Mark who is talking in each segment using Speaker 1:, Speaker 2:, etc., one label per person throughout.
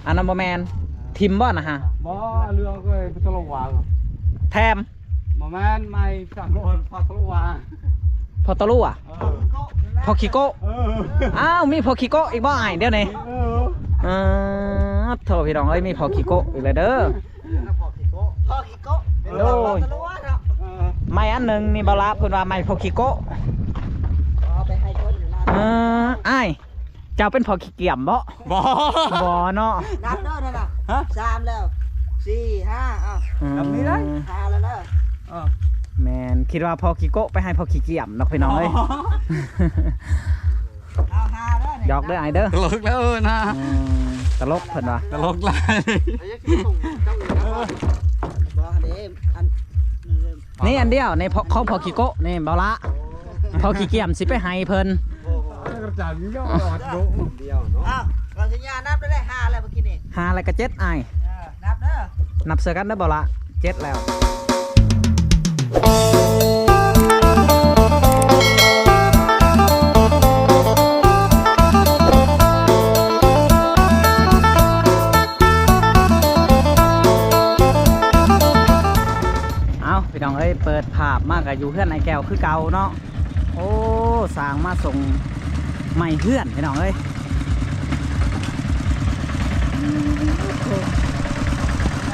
Speaker 1: อันนั้นบ่แมนทิมบ่นะฮะ
Speaker 2: บ่เรือก็ไปตลกวาง
Speaker 1: แทม
Speaker 2: บ่แม่นไม่สั่งโดนพอตลกวาง
Speaker 1: พอตะลุอ่ะพอคิโก้อ้าวมีพอคิโก้อีกบ่ไอเดี๋ยวนี้โทษพี่น้องเอ้ยมีพอคิโก้อีกเลยเด้อ
Speaker 3: พอคิโก้
Speaker 1: โดยไม่อันหนึ่งนี่บาลาเพิ่นว่าไม่พอคิโก้
Speaker 3: เอาไปให้คนอยู่นะ
Speaker 1: ไอเจ้าเป็นพอขี้เกียจบ่เนาะ
Speaker 3: นับเด้อนั่นน่ะ3แล้ว4 5
Speaker 2: นับนี้ได้
Speaker 3: 5แล้วเด้อ
Speaker 1: แมนคิดว่าพอขี้โก้ไปให้พอขี้เกียจเนาะพี่น้องเอ้ย
Speaker 3: เอา5เด้อย
Speaker 1: อกเด้อไอเด้อ
Speaker 2: ตลกแล้วนะ
Speaker 1: ตลกเพิ่นว่า
Speaker 2: ตลกหลาย
Speaker 3: บ่เด้อัน
Speaker 1: นี่อันเดียวในเขาพอขี้โก้นี่บ่ละพอขี้เกียจสิไปให้เพิ่น
Speaker 2: กระจายย่อดเดียวเนาะ
Speaker 3: เราสัญญานับได้5แล้วเมื่อกี้นี่
Speaker 1: 5อะไรก็7ไอ
Speaker 3: นับเด้อ
Speaker 1: นับเสือกันได้บ่ละ7แล้วพี่น้องเอ้ยเปิดภาพมากกับอยู่เพื่อนไอแก้วคือเก่าเนาะโอ้สร้างมาส่งใหม่เพื่อนพี่น้องเอ้ย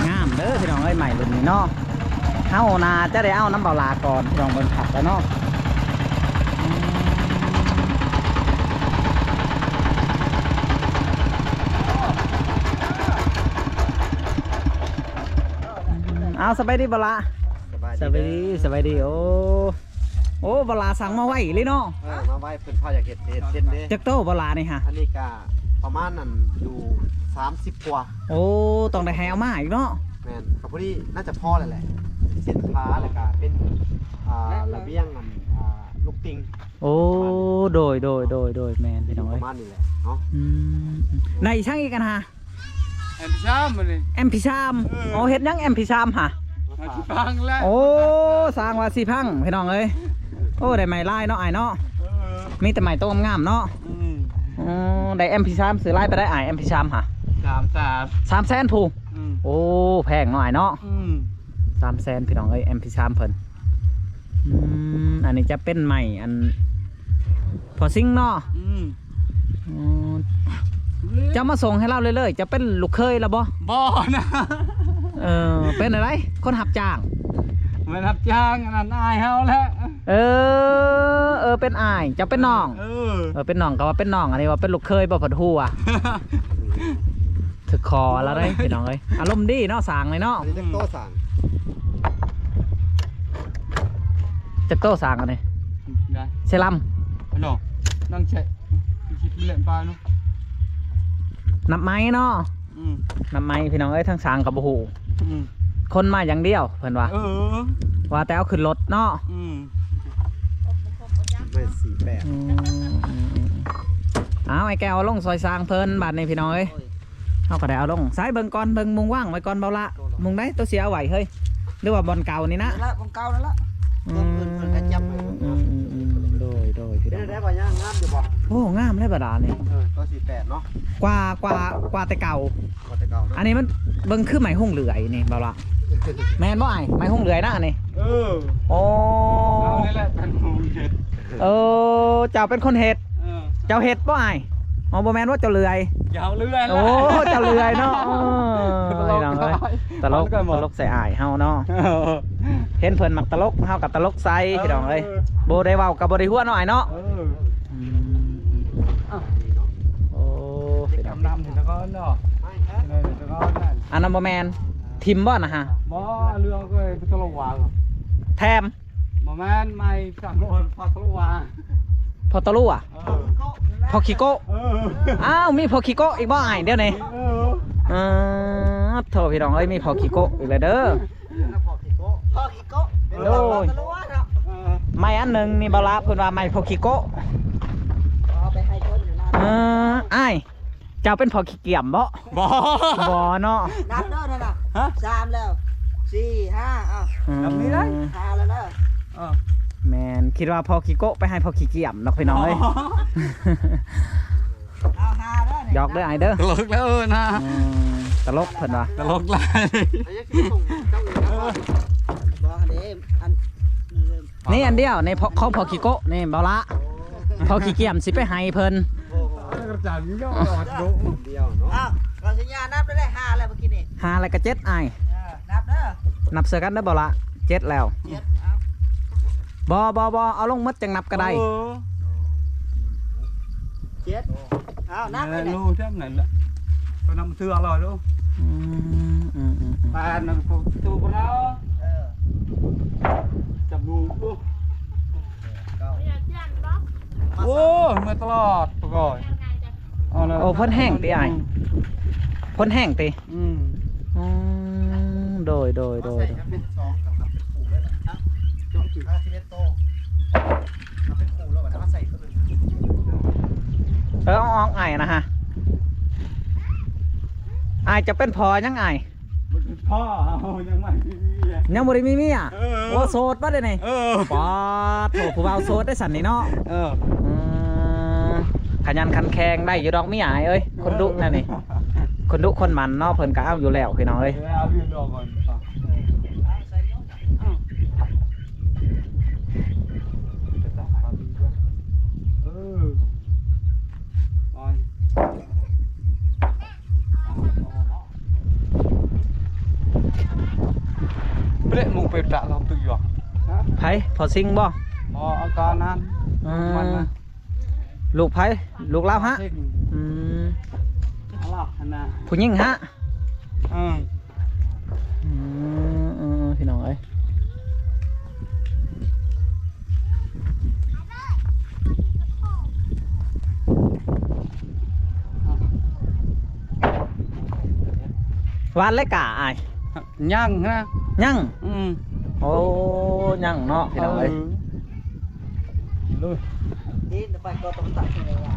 Speaker 1: งามเด้อพี่น้องเอ้ยใหม่รุ่นนี้เนาะเฮานาจะได้เอาน้ำเบาลาก่อนพี่น้องบนผักแล้วเนาะเอาสบายดีเบาลาสบายดีโอ้บลาสั่งมาไว้เลยเนาะ
Speaker 4: มาไว้เพิ่นพ่ออยากเห็ดเช่นเด้
Speaker 1: จักโตบลานี่ฮะ
Speaker 4: อันนี้ก็ประมาณนั้นอยู่30กว่า
Speaker 1: โอ้ต้องได้ให้เอามาอีกเนาะ
Speaker 4: แม่นกับพอดีน่าจะพอแล้วแหละเส้นผ้าแล้วก็เป็นระเบียงมันลูกติง
Speaker 1: โอ้โดยแมนพี่น้องเอ้ย
Speaker 4: ประมาณนี้แหละเนาะ
Speaker 1: ในช่างอีกกันฮะ
Speaker 2: แอมพิชามมันนี่
Speaker 1: แอมพิชามโอ้เฮ็ดยังแอมพิชามฮะ
Speaker 2: พังแล้ว
Speaker 1: โอ้สร้างว่าสิพังพี่น้องเอ้ยโอ้ได้ไม้ลายเนาะไอเนาะมีแต่ไม้โตงามเนาะได้แอมพิชามซื้อลายไปได้ไอแอมพิชามฮะ300,000ถูกโอ้แพงหน่อยเนาะ300,000พี่น้องเอ้ยแอมพิชามเพิ่นอันนี้จะเป็นไม้อันพอซิงเนาะจะมาส่งให้เราเลยจะเป็นลูกเคยแล้วบ่
Speaker 2: นะ
Speaker 1: เป็นอะไรคนหับจ้าง
Speaker 2: มันหับจ้างอันนั้นอายเฮาแล้ว
Speaker 1: เป็นอายจะเป็นน้องเป็นน้องก็ว่าเป็นน้องอันนี้ว่าเป็นลูกเคยบ่ผัดหัวถึกคอแล้วได้พี่น้องเอ้ยอารมณ์ดีเนาะสางเลยเนาะ
Speaker 4: อันนี้จักโตสั่ง
Speaker 1: จักโตสางอันนี้เซรั่ม
Speaker 2: เนาะนั่งเช็ดคิดเล่นปลาเนาะ
Speaker 1: นับไม้เนาะนับไม้พี่น้องเอ้ยทั้งสางกับหูคนมาอย่างเดียวเพิ่นว่าแต่เอาขึ้นรถเนาะ
Speaker 4: ไม่48
Speaker 1: เอาไอ้แก้วลงซอยสางเพิ่นบาดในพี่น้องเอ้ยเอาก็ได้เอาลงสายเบิ่งก่อนเบิ่งมุงว่างไว้ก่อนเบาละมุงได้ตัวเสียเอาไว้เฮ้ยหรือว่าบอลเก่านี่นะ
Speaker 3: บอลเก่านั่นละ
Speaker 1: โดยพี่น้อง
Speaker 4: ได้บ่ย่างงามอยู่บ่
Speaker 1: โอ้งามเลยบาดานี่
Speaker 4: ตัว48เนาะ
Speaker 1: กว่าแต่เก่าอันนี้มันเบิ่งคือไม้หุ่งเหลือยนี่เบาละแมนบ่ไอ้ไม้หุ่งเหลือยนะอันนี้โอ้
Speaker 2: เอานี่แหละเป็นหงเห็ด
Speaker 1: เจ้าเป็นคนเห็ดเจ้าเห็ดบ่ไอ้อ๋อบ่แมนว่าเจ้าเลื่อย
Speaker 2: เลื่อย
Speaker 1: โอ้เจ้าเลื่อยเนาะตลกใส่อ้ายเฮาเนาะเห็นเพิ่นมักตลกเฮากับตลกใส่พี่น้องเอ้ยบ่ได้เว้ากับบ่ได้หัวเนาะไอ้เนาะโอ้พี่น้อง
Speaker 2: นำถึงตะก้อนเนาะ
Speaker 1: อันนั้นบ่แมนทิมบ่นะฮะ
Speaker 2: บ่เรือก็ไปตลกวาง
Speaker 1: แทม
Speaker 2: บ่แม่นไม่สั่งโดนพอตลกวาง
Speaker 1: พอตะลุอ่ะพอคิโก้อ้าวมีพอคิโก้อีกบ่ไอเดี๋ยวนี้โทษพี่น้องเอ้ยมีพอคิโก้อีกเลยเด้อ
Speaker 3: พอคิโก้
Speaker 1: โดยไม่อันหนึ่งนี่บาลาเพิ่นว่าไม่พอคิโก้
Speaker 3: เอาไปให้คนอยู่นะ
Speaker 1: ไอเจ้าเป็นพอขี้เกียจบ่เนาะ
Speaker 3: นับเด้อนั่นน่ะ3แล้ว4 5
Speaker 2: นับนี้ได้
Speaker 3: 5แล้วเด้อ
Speaker 1: แมนคิดว่าพอขี้โก้ไปให้พอขี้เกียจเนาะพี่น้องเอ้ย
Speaker 3: เอา5เด้อย
Speaker 1: อกเด้อไอเด้อ
Speaker 2: ตลกแล้วนะ
Speaker 1: ตลกเพิ่นว่า
Speaker 2: ตลกหลาย
Speaker 4: ไอ้ยังคิดส่งเจ้าอื่นนะว่า
Speaker 3: บ่เด้อัน
Speaker 1: นี่อันเดียวในเขาพอขี้โกะนี่เบาละพอขี้เกียมสิไปให้เพิ่น
Speaker 4: โอ้โห
Speaker 2: กระจายย่อดโด
Speaker 4: เดียวเนาะ
Speaker 3: อ้าวเราสัญญานับได้5แล้วเมื่อกี้นี่
Speaker 1: หาอะไรก็เจ็ดอ้าย
Speaker 3: นับเด้อ
Speaker 1: นับเสือกันได้อเบาละเจ็ดแล้ว
Speaker 3: 7เอา
Speaker 1: บ่เอาลงมัดจังนับก็ได้
Speaker 3: 7เอานับไป
Speaker 2: ลูกแทบไหนละก็นำเสื้ออร่อยดู
Speaker 1: อืม
Speaker 2: ปลาหนังตัวปลา
Speaker 3: เออ
Speaker 2: จับดูโอ้มาตลอดปก่อย
Speaker 1: โอ้เพิ่นแห้งติอ้ายเพิ่นแห้งติ โดย
Speaker 4: ใส่ครับเป็นซองกับนับเป็นขู่เลยนะเจาะจุด51โตนับเป็นขู่แล้วแบบว่าใส่ตัวนึง
Speaker 1: เอาออกอ้ายนะฮะอ้ายจะเป็นพอยังอ้าย
Speaker 2: พ่อยังไม่มี
Speaker 1: ยังบ่ได้มีเมียโอ้โสดบ่ได้นี่ป๊าดโถผู้บ่าวโสดได้สั่นนี่เนาะขยันขันแข็งได้อยู่ดอกเมียอ้ายเอ้ยคนดุนั่นนี่คนดุคนมันเนาะเพิ่นก็เอาอยู่แล้วพี่น้องเอ้ย
Speaker 2: เอายืนรอก่อน
Speaker 3: ใส่ยก
Speaker 2: เปรี้ยมุงไปจะเราตื่นอยู่
Speaker 1: ไผพอซิงบ่
Speaker 2: อ๋ออาการนั้นมันนะ
Speaker 1: ลูกไผลูกลาวฮะ
Speaker 2: ซิ่ง
Speaker 1: อืม
Speaker 2: อะไรนะ
Speaker 1: ผู้หญิงฮะ
Speaker 2: อืม
Speaker 1: พี่น้องเอ้ยวานเล็กกะอ้าย
Speaker 2: ย่างนะ
Speaker 1: ยัง
Speaker 2: อืม
Speaker 1: โอ้ยังเนาะพี่น้องเอ้ย
Speaker 2: เลย
Speaker 3: นี่ไปก็ต้องตัดเลยอ่ะ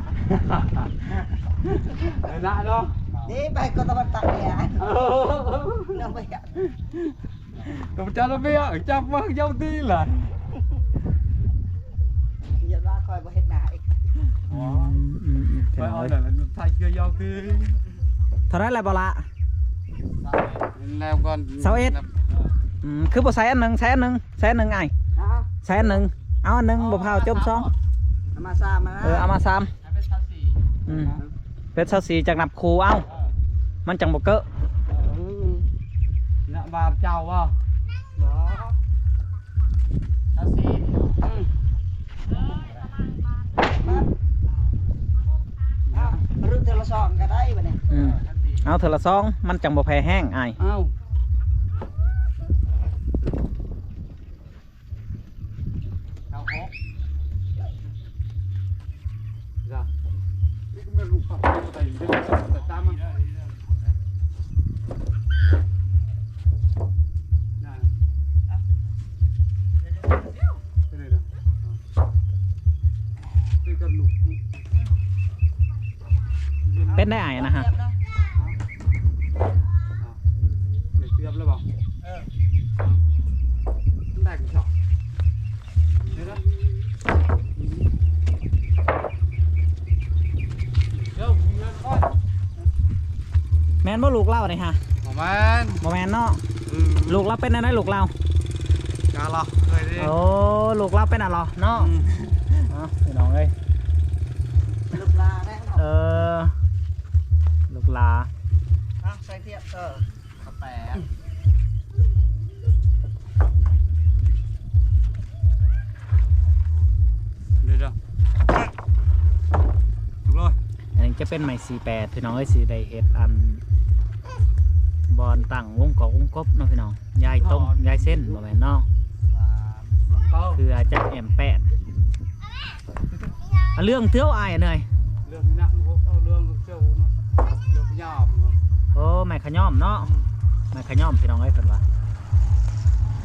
Speaker 2: ได้เนาะ
Speaker 3: นี่ไปก็ต้องตัดเลยอ่ะน้องไปอ่ะ
Speaker 2: กับจ้าละเบี้ยจับมาเจ้าตีล่ะ
Speaker 3: อย่าว่าคอยบ่เฮ็ดหน้าอีก
Speaker 1: พี่
Speaker 2: ไป
Speaker 1: น้อง
Speaker 2: เอา
Speaker 1: เอ้ย
Speaker 2: แต่ไทยเกลือยาวตี
Speaker 1: เท่าไรแล้วบ่ละ
Speaker 2: แล้วก่อน
Speaker 1: คือบ่ใส่อันหนึ่งใส่อันหนึ่งใส่อันหนึ่งไอ้
Speaker 3: เอา
Speaker 1: ใส่อันหนึ่งเอาอันหนึ่งบ่พาวจมซอง
Speaker 3: เอามาซ้ำมานะ
Speaker 1: เอามาซ้ำเป็นเสาสีจากนับครูเอามันจังบ่เกอะ
Speaker 2: น่ะบาปเจ้าว่ะ
Speaker 3: บ่
Speaker 2: ทัศสี
Speaker 3: เอารุ่นเทละซองก็ได้บัดนี้
Speaker 1: เอาเถอะละซองมันจังบ่แพ้แห้งไอ้
Speaker 2: เอ้าเจ้าหกจ้ะนี่ก็ไม่รู้ปักอะไรเดี๋ยวแต่ตามมันน่ะไปเลยนะไปกันหนุก
Speaker 1: เป็นได้ไอ้นะฮะ
Speaker 2: เดี๋ยวเทียบแล้วบอกได้กี่ช็อตเดี๋ยวนะเดี๋ยวมีเงินก้อน
Speaker 1: แมนบ่ลูกเล่าเลยฮะ
Speaker 2: ประมาณ
Speaker 1: บ่แมนเนาะลูกเราเป็นอะไรลูกเรา
Speaker 2: กาลอเคยดิ
Speaker 1: โอ้ลูกเราเป็นอะไรเนาะพี่น้องเอ้ย
Speaker 3: ลูกลาได้เนาะ
Speaker 1: ลูกลา
Speaker 3: ใส่เทียบ
Speaker 4: แปะ
Speaker 2: เดี๋ยวถูกเลย
Speaker 1: อันนี้จะเป็นไม้48พี่น้องเอ้ยสีได้เฮ็ดอันบอลตั้งวงกบวงกบเนาะพี่น้องยายต้มยายเส้นบ่แม่นเนาะ
Speaker 2: เต้า
Speaker 1: คืออาจจะแอมแปดเรื่องเที่ยวอายเหนื่อย
Speaker 2: เรื่องนี้นะเอาเรื่องเจ้าเนาะเรื่องยาว
Speaker 1: โอ้แม่ขย่อมเนาะแม่ขย่อมพี่น้องเอ้ยเพิ่นว่า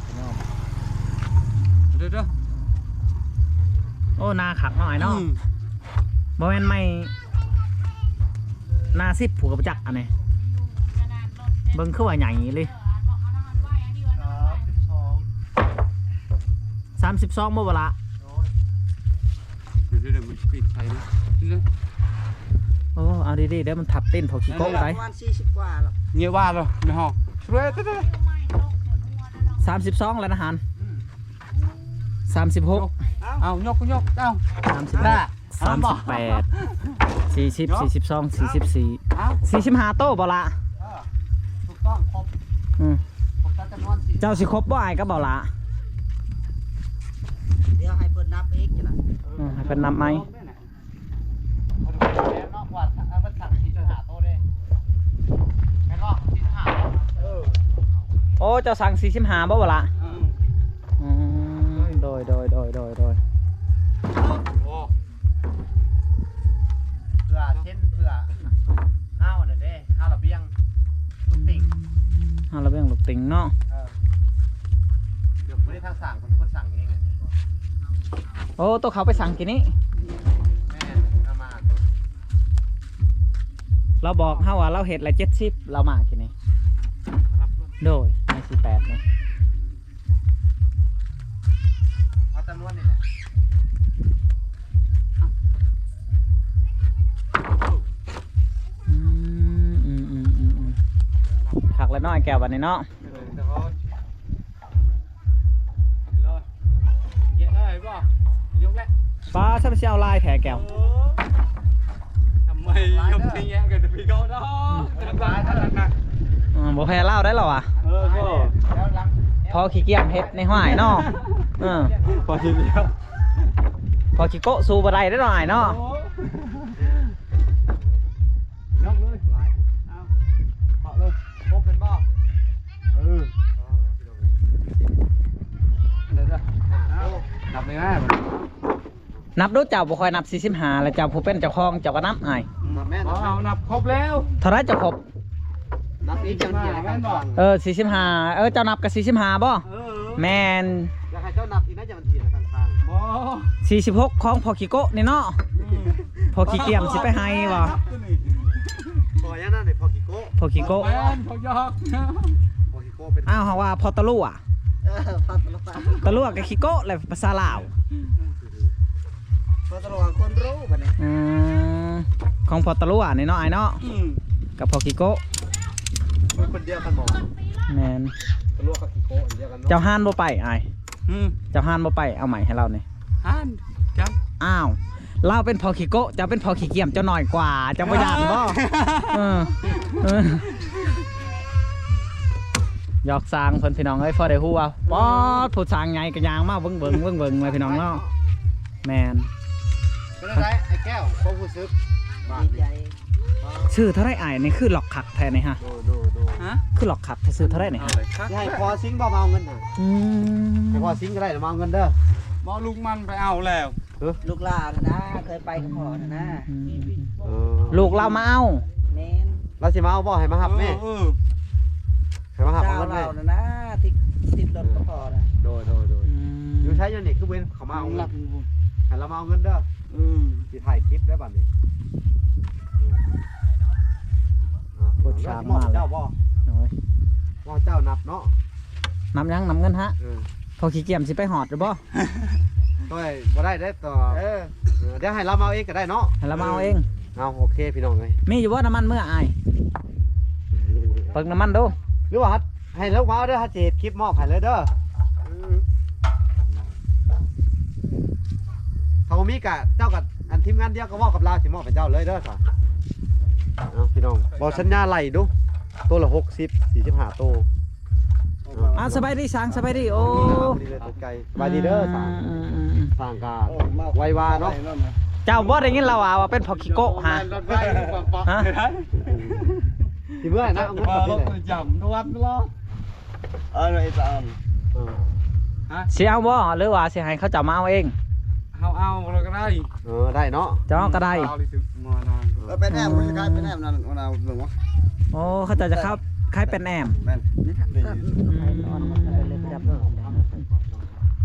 Speaker 1: ขย่อม
Speaker 2: เดี๋ยว
Speaker 1: โอ้นาขักหน่อยเนาะบ่แม่นไม่นาสิบผูกกับจักอันนี้เบิ่งคือว่าใหญ่เลย32บ่บ่ละ
Speaker 2: เดี๋ยวมันปิดไฟนะเดี๋ยว
Speaker 1: โอ้เอาดีๆเดี๋ยวมันทับติ้นพอขี้โก๊ะ
Speaker 3: ป
Speaker 1: ได้
Speaker 3: ระมาณ40กว่าแล้ว
Speaker 2: เงี้ยว่าเลยไม่ห้องช่วยได้
Speaker 1: 32แล้วนะฮัน36
Speaker 2: เอายกเอา
Speaker 1: 38 40 42 44
Speaker 2: เอา
Speaker 1: 45โต้บ่ละ
Speaker 4: ถูกต้องครบ
Speaker 1: อืม
Speaker 4: ครบจำนวน4
Speaker 1: เจ้าสิครบบ่อ้ายก็บ่ละ
Speaker 3: เดี๋ยวให้เพิ่นนับอีกจ้ะล่ะ
Speaker 1: ให้เพิ่นนับไหม
Speaker 4: แล้วเนาะว่ามันสั่ง4.5โตเด้แม่นบ่4.5
Speaker 1: โอ้เจ้าสั่ง45บ่ละโดย
Speaker 2: โอ้
Speaker 4: เพื่อเช่นเพื่อห้าวน่ะเด้ห้าวระเบียงทุกติ่ง
Speaker 1: เอาละเบิ่งลูกติงเนาะ
Speaker 4: เดี๋ยวบ่ได้ทางสั่งคนสั่งเองไง
Speaker 1: โอ้ตัวเขาไปสั่งกินนี้
Speaker 4: แม่เอามา
Speaker 1: เราบอกเฮาว่าเราเฮ็ดละ70เรามากินนี้โดย48นี่
Speaker 4: เอาจำนวนนี่แหละ
Speaker 1: ผักแล้วน้อยแก้ววันนี้เนาะ
Speaker 2: แต่เขารอดเยอะเลยป่ะยกแล้ว
Speaker 1: ฟ้าฉันไปเอาลายแผลแก้ว
Speaker 2: ทำไมยกทิ้งแย่กันแต่พี่เขาเนาะร้ายเท่านั้นนะ
Speaker 1: บ่แพ้เล่าได้หรอวะ
Speaker 2: ก็
Speaker 4: แล้วหลัง
Speaker 1: พอขี้เกียจเฮ็ดในห้อยเนาะ
Speaker 2: พอทีเดียว
Speaker 1: พอขี้โกะสู้บ่ได้ได้หน่อยเนาะ
Speaker 2: ยกเลยเอาเหาะเลย
Speaker 4: ครบเป็นบ่
Speaker 2: เดี๋ยวจะดับเลยนะ
Speaker 1: นับดูเจ้าบ่ค่อยนับ45แล้วเจ้าผู้เป็นเจ้าของเจ้าก็นับอ้าย
Speaker 4: แม่
Speaker 2: เอานับครบแล้ว
Speaker 1: เท่าไรเจ้าครบ
Speaker 4: นับอีกจังเกียร์กันบ่
Speaker 1: 45เจ้านับกับ45บ่แม่น
Speaker 4: อยากให้เจ้านับอีกนะจะมันเถียงกันข้าง
Speaker 2: บ่
Speaker 1: 46ของพอขี้โกะนี่เนาะพอขี้เกียจสิไปให้บ่
Speaker 4: พอยังนั่นนี่พอกิโก้
Speaker 1: พอขี้โกะ
Speaker 2: แม่นพอยอก
Speaker 4: พอกิโก้เป็น
Speaker 1: อ้าวเฮาว่าพอตะลู่อ่ะ
Speaker 3: พัดละปา
Speaker 1: ตะลู่กับขี้โกะแหละภาษาลาว
Speaker 3: เพิ่นตลอดคนรู้บัดนี้
Speaker 1: ของพอตะลู่อ่ะนี่เนาะอ้ายเนาะกับพอขี้โกะ
Speaker 4: เป็นคนเดียวกันบ่
Speaker 1: แม่น
Speaker 4: ตะลวกกับกิโก้อันเดียวกันเนาะ
Speaker 1: เจ้าห้านบ่ไปอ้ายเจ้าห้านบ่ไปเอาใหม่ให้เรานี่
Speaker 2: ฮันจัง
Speaker 1: อ้าวเราเป็นพอขี้โกะเจ้าเป็นพอขี้เกียจเจ้าหน่อยกว่าเจ้าบ่ย่านบ่หยอกสร้างเพิ่นพี่น้องเอ้ยพอได้ฮู้ว่าป๊อดผู้สร้างใหญ่ก็ยางมาเบิ่งเลยพี่น้องเนาะแม่น
Speaker 4: เป็นไรไอ้แก้วความรู้สึก
Speaker 3: ดีใจ
Speaker 1: ชื่อเท่าไรอ้ายนี่คือหลอกขักแท้นี่ฮะ
Speaker 4: ดู
Speaker 2: ฮะ
Speaker 1: คือหลอกขักซื้อเท่าไรนี่
Speaker 2: เอา
Speaker 1: ฮะ
Speaker 2: เลยครับ
Speaker 4: ให้พอซิงบ่มาเอาเงินน่ะให้พอซิงก็ได้มาเอาเงินเด้อ
Speaker 2: บ่ลุงมันไปเอาแล้ว
Speaker 3: ลูกหลานนะ เคยไปกับพ่อนะ
Speaker 1: ลูกเรามาเอา
Speaker 3: แม่น
Speaker 4: เราสิมาเอาบ่ให้มาหับแม่ให้มาหับเอา
Speaker 3: เจ้า
Speaker 4: เงินแม่
Speaker 3: เรานะที่ติดรถกับพ่อนะ
Speaker 4: โดยอยู่ใช้อยู่นี่คือเว้นเขามาเอาเงินให้เรามาเอาเงินเด้อสิถ่ายคลิปได้บัดนี้เจ้าบ่ว่าเจ้านับเนาะ
Speaker 1: นำยังนำเงินฮะพอขี้เกียจสิไปหอดหรือบ่
Speaker 4: ตัวบ่ได้ได้ต่อเดี๋ยวให้เรามาเอาเองก็ได้เนาะ
Speaker 1: ให้เรามาเอาเอง
Speaker 4: เอาโอเคพี่น้องเลย
Speaker 1: มีอยู่ว่าน้ำมันเมื่ออายเปิงน้ำมันดู
Speaker 4: หรือว่าให้เรามาเอาเด้อฮัทเจดคลิปมอบให้เลยเด้อเขามีกะเจ้ากับอันทีมงานเดียวก็มอบกับเราสิมอบให้เจ้าเลยเด้อค่ะเอาพี่น้องบอกสัญญาไหลดูตัวละ60 45ตัว
Speaker 1: สบายดีสางสบายดีโอ้
Speaker 4: ดีเลยตกใจสบายดีเด้อสร้างกาไววาเนาะ
Speaker 1: เจ้าบ่ได้ยินเราว่าเป็นพอขี้โกะฮะฮะ
Speaker 4: สิเมื่อนะเอาเงินแบบนี้เลย
Speaker 2: จำนวดรอ
Speaker 3: ไอ้ตาม
Speaker 1: สิเอาบ่หรือว่าสิให้เขาเจ้ามาเอาเอง
Speaker 2: เอาเราก็ได้
Speaker 4: ได้เนาะ
Speaker 1: เจ้าก็ได้
Speaker 3: เป็นแอมมันคล้ายเป็นแอมนั่นมันเอาหลวงวะ
Speaker 1: โอ้เขาเจ้าจะเข้าคล้ายเป็นแอม
Speaker 3: แม่น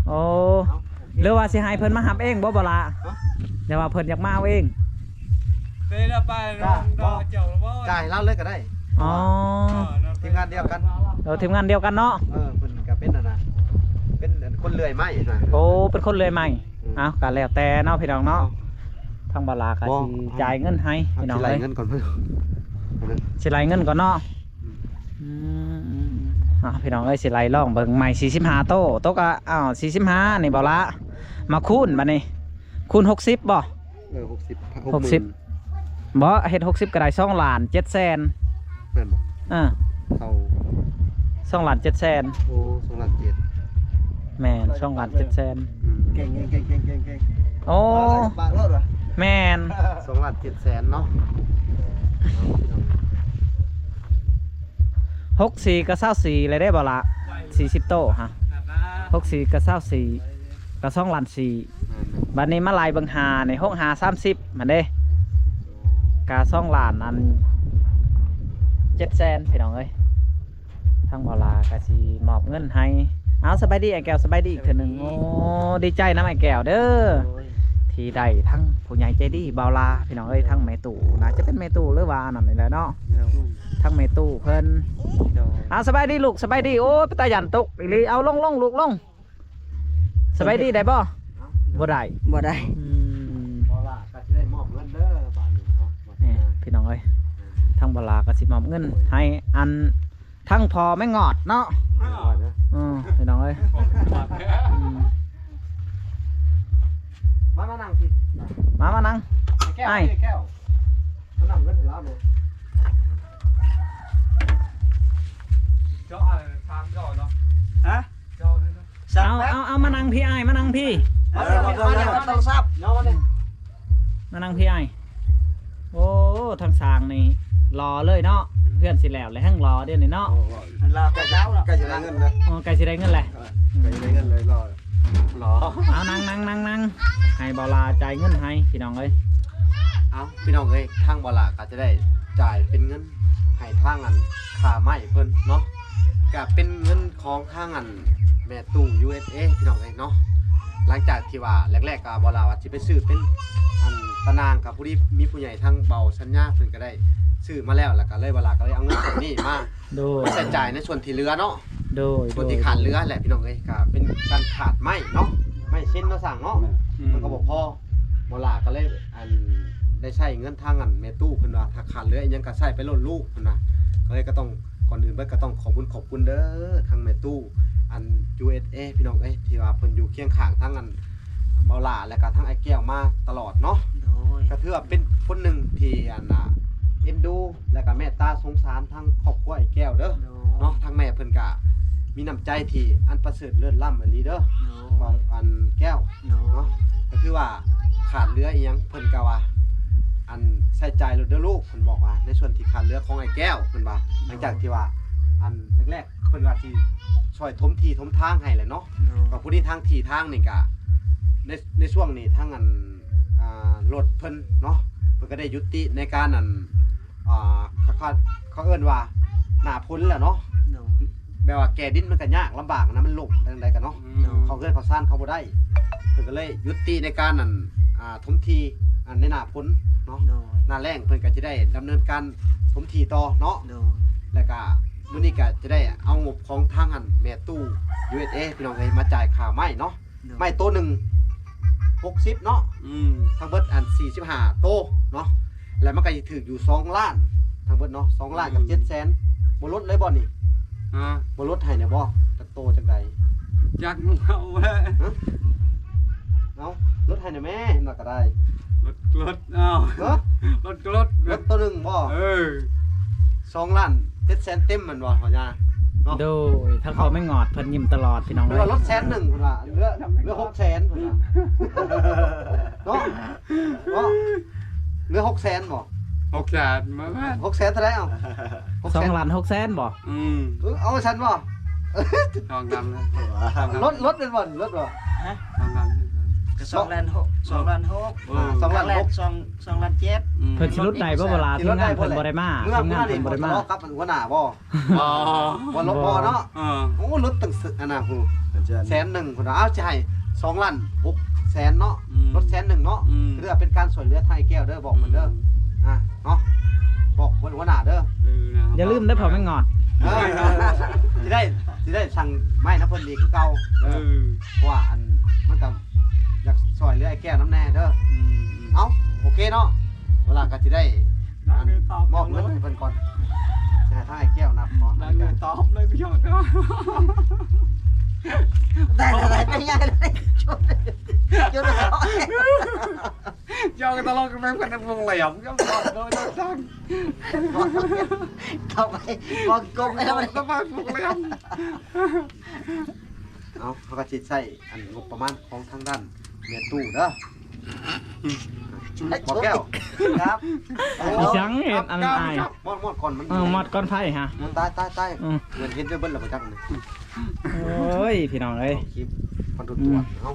Speaker 1: โอ้หรือว่าสิให้เพิ่นมาหับเองบ่ล่ะเดี๋ยวว่าเพิ่นอยากมาเอาเอง
Speaker 2: เตะไปน้องดอกเจ้าบ่
Speaker 4: จ่ายเล่าเลยก็ได้
Speaker 1: อ๋อ
Speaker 4: ทีมงานเดียวกัน
Speaker 1: เราทีมงานเดียวกันเนาะ
Speaker 4: เพิ่นก็เป็นนะเป็นคนเลื่อยไม้นะ
Speaker 1: โอ้เป็นคนเลยใหม่เอากันแล้วแต่เนาะพี่น้องเนาะ ทางบาลาก็สิจ่ายเงินให้พี่น้อง
Speaker 4: สิไหล
Speaker 1: เอ้ย
Speaker 4: เงินก่อนเพิ่น
Speaker 1: สิไล่เงินก่อนเนาะพี่น้องเอ้ยสิไล่ล่องเบิ่งใหม่45โตโตก็45นี่บ่ละมาคูณบัดนี้คูณ60บ่
Speaker 4: 60
Speaker 1: บ่เฮ็ด60ก็ได้2ล้าน7แสน
Speaker 4: แม่นบ่
Speaker 1: เออ
Speaker 4: เท่า
Speaker 1: 2ล้าน7แสน
Speaker 4: โอ้2ล้าน7
Speaker 1: แม่น2ล้าน7แสน
Speaker 3: เก่ง
Speaker 1: โอ้
Speaker 3: บางรถเหรอ
Speaker 1: แม่น
Speaker 4: 2ล้าน7แสนเนาะ
Speaker 1: 64ก็24เลยได้บ่ละ40โตฮะ64ก็24ก็2ล้าน4บัดนี้มาไล่เบิ่ง5นี่6 5 30มันเด้ก็2ล้านอัน7แสนพี่น้องเอ้ยทางบ่ลาก็สิมอบเงินให้เอาสบายดีไอ้แก้วสบายดีอีกเทื่อนึงโอ้ดีใจนะไอ้แก้วเด้อที่ได้ทั้งผู้ใหญ่ใจดีบ่าวลาพี่น้องเอ้ยทั้งแม่ตู่น่าจะเป็นแม่ตู่หรือว่านั่นนี่แหละเนาะทั้งแม่ตู่เพิ่นเอาสบายดีลูกสบายดีโอ้ยตายันตกอีหลีเอาลงลูกลงสบายดีได้บ่บ่ได้
Speaker 3: บ่ได้
Speaker 4: บ่ล่ะก็สิได้มอบเงินเด้อบาดนี้เนาะ
Speaker 1: นี่พี่น้องเอ้ยทั้งบ่ลาก็สิมอบเงินให้อันทั้งพอไม่งอดเนาะพี่น้องเอ้ย
Speaker 4: มานั่งสิ
Speaker 1: มานั่ง
Speaker 4: แก้วแก้วมานั่งเงินให้เราเนี่ย
Speaker 2: เจ้าอะไรทางเจ้าเนาะ
Speaker 3: ฮะ
Speaker 2: เจ้าเนี่ย
Speaker 3: สั่ง
Speaker 1: เอามานั่งพี่ไอ้มานั่งพี่
Speaker 3: ต้องซับ
Speaker 4: เนาะเนี่ย
Speaker 1: มานั่งพี่ไอ้โอ้ทางสร้างนี่รอเลยเนาะเพื่อนสิแล้วเลยแห้งรอเดี๋ยวนี้เนาะ
Speaker 3: ลาแต่เช้าเนาะ
Speaker 4: ใกล้จะได้เงินเลย
Speaker 1: โอ้ไกลสิได้เงินแหละ
Speaker 4: ใกล้จะได้เงินเลยรอรอ
Speaker 1: เอานั่งให้บ่ลาจ่ายเงินให้พี่น้องเอ้ย
Speaker 4: เอาพี่น้องเอ้ยทางบ่ล่ะก็จะได้จ่ายเป็นเงินให้ทางอันค่าไม้เพิ่นเนาะก็เป็นเงินของทางอันแม่ตู้ USA พี่น้องเอ้ยเนาะหลังจากที่ว่าแรกๆก็บ่ล่ะว่าสิไปซื้อเป็นอันตะนางกับผู้ที่มีผู้ใหญ่ทางเบาสัญญาเพิ่นก็ได้ซื้อมาแล้วก็เลยบ่ล่ะก็เลยเอาเงินส่วนนี้มา
Speaker 1: โดย
Speaker 4: ใช้จ่ายในส่วนที่เหลือเนาะ
Speaker 1: โดย
Speaker 4: ส่วนที่ขาดเหลือแหละพี่น้องเอ้ยก็เป็นการขาดไม้เนาะไม้เช่นเนาะสั่งเนาะมันก็บ่พอบ่ล่ะก็เลยอันได้ใช้เงินทางอันแม่ตู้เพิ่นว่าถ้าขาดเหลืออีหยังก็ใช้ไปโลดลูกเพิ่นว่าก็เลยก็ต้องก่อนอื่นเบิดก็ต้องขอบคุณเด้อทางแม่ตู้อัน USA พี่น้องเอ้ยที่ว่าเพิ่นอยู่เคียงข้างทั้งอันเบาล่าและก็ทั้งไอ้แก้วมาตลอดเนาะ
Speaker 3: โอ้ย
Speaker 4: ก็ถือว่าเป็นคนหนึ่งที่อันเอ็นดูและก็เมตตาสงสารทั้งครอบครัวไอ้แก้วเด้อเนาะทั้งแม่เพิ่นก็มีน้ำใจที่อันประเสริฐเลิศล้ำอีหลีเด้อของอันแก้วเนาะก็คือว่าขาดเหลืออีหยังเพิ่นก็ว่าอันใส่ใจเด้อลูกเพิ่นบอกว่าในส่วนที่ขาดเหลือของไอ้แก้วเพิ่นว่าหลังจากที่ว่าอันแรกๆเพิ่นว่าสิช่วยถมที่ถมทางให้แหละเนาะก็ผู้ที่ทางที่ทางนี่ก็ในช่วงนี้ทางอันรถเพิ่นเนาะเพิ่นก็ได้ยุติในการอันเขาเอิ้นว่าหน้าพ้นแล้วเนาะแบบว่าแก่ดินมันก็ยากลำบากนะมันล่มจังได๋กันเนาะเขาเอิ้นเขาซ่านเขาบ่ได้เพิ่นก็เลยยุติในการอันถมทีอันในหน้าพ้นเนาะหน้าแล้งเพิ่นก็จะได้ดำเนินการถมทีต่อเนาะแล้วก็มื้อนี้ก็จะได้เอางบของทางอันแม่ตู้ USA พี่น้องเอ้ยมาจ่ายค่าไม้เนาะไม้ตัวหนึง60เนาะทั้งเบิดอัน45โตเนาะแล้วมันก็สิถึกอยู่2ล้านทั้งเบิดเนาะ2ล้านกับ7แสนบ่ลดเลยบ่นี่บ่ลดให้เนี่ยบ่จักโตจังได๋
Speaker 2: จักเอาแล้ว
Speaker 4: เอาลดให้หน่อยแม่น่าก็ได้
Speaker 2: รถเอา
Speaker 4: เนาะ
Speaker 2: รถ
Speaker 4: ลดตัวหนึงบ่ 2ล้าน7แสนเต็มมันบ่พ่อย่าเนาะ
Speaker 1: โดยทั้งพอไม่งอดเพิ่นยิ้มตลอดพี่น้อง
Speaker 4: หรือ
Speaker 1: เอ้
Speaker 4: ว่าย ลดแสนหนึ่งเพิ่นว่าเหลือ6แสนเพิ่นว่าเนาะเหลือ6แสนบ่
Speaker 2: 6แสนมาแม่
Speaker 4: 6แสนเท่าไหร่เอ้า
Speaker 1: 2ล้าน6แสนบ่
Speaker 4: เอาฉันบ่
Speaker 2: ทองดำเลย
Speaker 4: ลดเป็นบ่ลดบ่
Speaker 2: ทองดำ
Speaker 3: ก็2 ล้าน 6 2 ล้าน 6
Speaker 4: 2ล้าน
Speaker 3: 2 ล้าน 7
Speaker 1: เพิ่นสิลดได้บ่เวลาทีมงานเพิ่นบ่ได้มา
Speaker 4: เมื่อ
Speaker 1: ทีมงาน
Speaker 4: นี่
Speaker 1: เพิ่นบ่ได้มา
Speaker 4: ทะเลาะกับหัวหน้าบ่
Speaker 2: อ๋อ
Speaker 4: บ่ลดบ่เนาะโอ้ลดตั้งอันน่ะฮู้แสนหนึ่งพุ่นว่าเอาสิให้2ล้าน6แสนเนาะลดแสนหนึ่งเนาะคือเป็นการช่วยเหลือไทยแก้วเด้อบอกเพิ่นเด้อเนาะบอกหัวหน้าเด้อ
Speaker 1: อย่าลืมได้อพอไม่งอด
Speaker 4: สิได้สั่งไม้นะเพิ่นดีคือเก่าเพราะว่าอันมันก็อยากซอยเหลือไอ้แก้วน้ำแน่เด้อเอ้า โอเคเนาะเวลาก็สิได้มอบเงินให้เพิ่นก่อนจะให้ทางไอ้แก้วนับก่อน
Speaker 2: ได้เลยตอบเลยพี่ยอดก็
Speaker 3: แต่อะไรเป็นยังไงเลยจุดเลย
Speaker 2: ยอดก็ตลอดกันไปเป็นวงเหลี่ยมยอดตอบเลยจัง
Speaker 3: เข้าไปกองกงไอ้ทำไม
Speaker 2: ต้องมาวงเหลี่ยม
Speaker 4: เอาเขาก็สิใช้อันงบประมาณของทางด้านแม่ตู้เด้อบ่แก้ว
Speaker 3: ครับ
Speaker 1: อีสังเห็นอันนั้นอาย
Speaker 4: มอดก่อนมัน
Speaker 1: มอดก้อนไผ่ฮะ
Speaker 4: ตายเงินเห็นไปเบิ่นแล้วบ่จักนี่
Speaker 1: โอ้ยพี่น้องเอ้ย
Speaker 4: คลิปคนตัวตัวเอ้า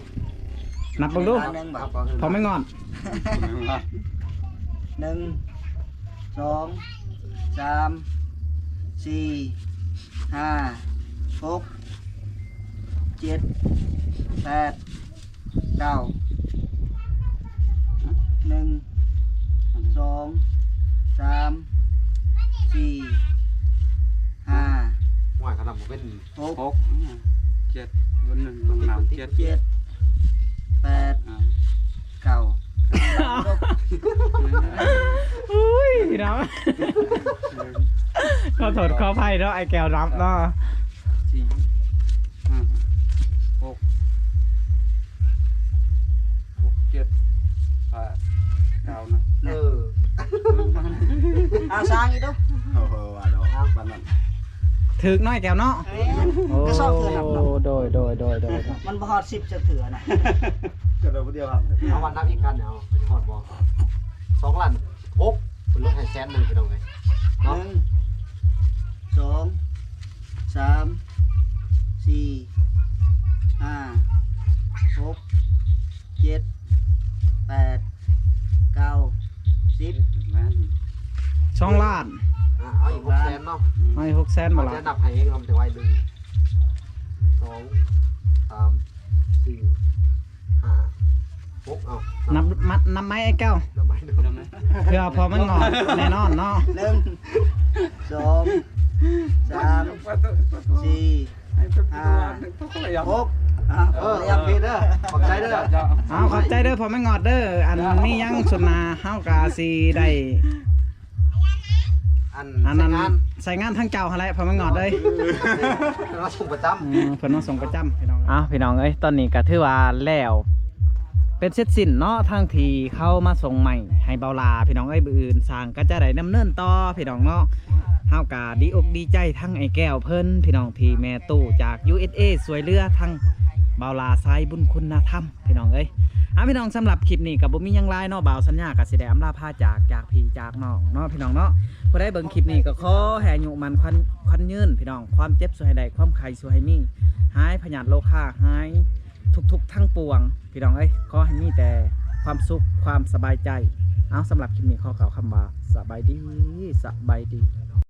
Speaker 1: นับเบิ่งดู
Speaker 3: หนึ่งแบบ
Speaker 1: พอไม่งอน
Speaker 3: 1 2 3 4 5 6 7 8 9 1 2 3 4 5
Speaker 4: ว่าขนาดบ่เป็น
Speaker 3: 6
Speaker 2: 6 7วันหนึ่งวันหนาว7
Speaker 3: 7 8 9
Speaker 1: อุ้ยพี่น้องขอโทษขออภัยเนาะไอ้แก้วรับเนาะ
Speaker 2: 4 5 6 7 8 9นะ
Speaker 4: เออ
Speaker 3: เอาสร้างอีกดู
Speaker 4: ว่าดอกบ้านนั้น
Speaker 1: ถึกน้อยแก้วเนาะโอ้
Speaker 3: ก็ชอบเถื่อนหนัก
Speaker 1: โดย
Speaker 3: มันบ่ฮอด10จะเถื่อน่ะ
Speaker 4: ก็ได้ผู้เดียวครับเอาวันนับอีกกันเอาไปฮอดบ่2ล้าน6เพิ่นลดให้100,000พี่น้องเอ้ยเนาะ
Speaker 3: 1 2 3 4 5 6 7 8 9 10
Speaker 2: แม่น
Speaker 1: 2 ล้าน
Speaker 4: เอาอีก600,000เนาะ
Speaker 1: ไม่600,000บ่
Speaker 4: เรา
Speaker 1: ล่ะ
Speaker 4: จะนับให้เองเราจะไว้1 2 3 4 5 6เอา
Speaker 1: นับไม้ไอ้แก้ว
Speaker 4: นับไปดู
Speaker 2: ได้ไหม
Speaker 1: เพื่อพอมันงอนแน่นอนเนาะ
Speaker 3: 1 2 3 4
Speaker 2: ให้เป็นตัวต้องเหลี่ยม
Speaker 3: 6
Speaker 4: เออโอเคเด้อขอบใจเด้อ
Speaker 1: เอาขอบใจเด้อพอไม่งอดเด้ออันนี้ยังสุดนาเฮากาสิได้
Speaker 4: อัน
Speaker 1: อันนั้นใส่งานทั้งเจ้าหั่นแหละพอไม่งอดเลย
Speaker 4: เราส่งประจ
Speaker 1: เพิ่นมาส่งประจำพี่น้องพี่น้องเอ้ยตอนนี้ก็ถือว่าแล้วเป็นเสร็จสิ้นเนาะทางที่เข้ามาส่งใหม่ให้เบาลาพี่น้องเอ้ยบื้ออื่นสร้างก็จะได้ดำเนินต่อพี่น้องเนาะเฮากาดีอกดีใจทั้งไอ้แก้วเพิ่นพี่น้องที่แม่ตู้จาก USA สวยเรือทั้งเบาลาสายบุญคุณธรรมพี่น้องเอ้ยพี่น้องสำหรับคลิปนี้ก็บ่มีหยังหลายเนาะบ่าวสัญญาก็สิได้อำลาพาจากพี่จากน้องเนาะพี่น้องเนาะผู้ใดเบิ่งคลิปนี้ก็ขอให้อายุมันควันยืนพี่น้องความเจ็บสวยให้ได้ความไข้สวยให้มีหายพยาธิโรคาหายทุกทั้งปวงพี่น้องเอ้ยขอให้มีแต่ความสุขความสบายใจเอาสำหรับคลิปนี้ขอกล่าวคำว่าสบายดี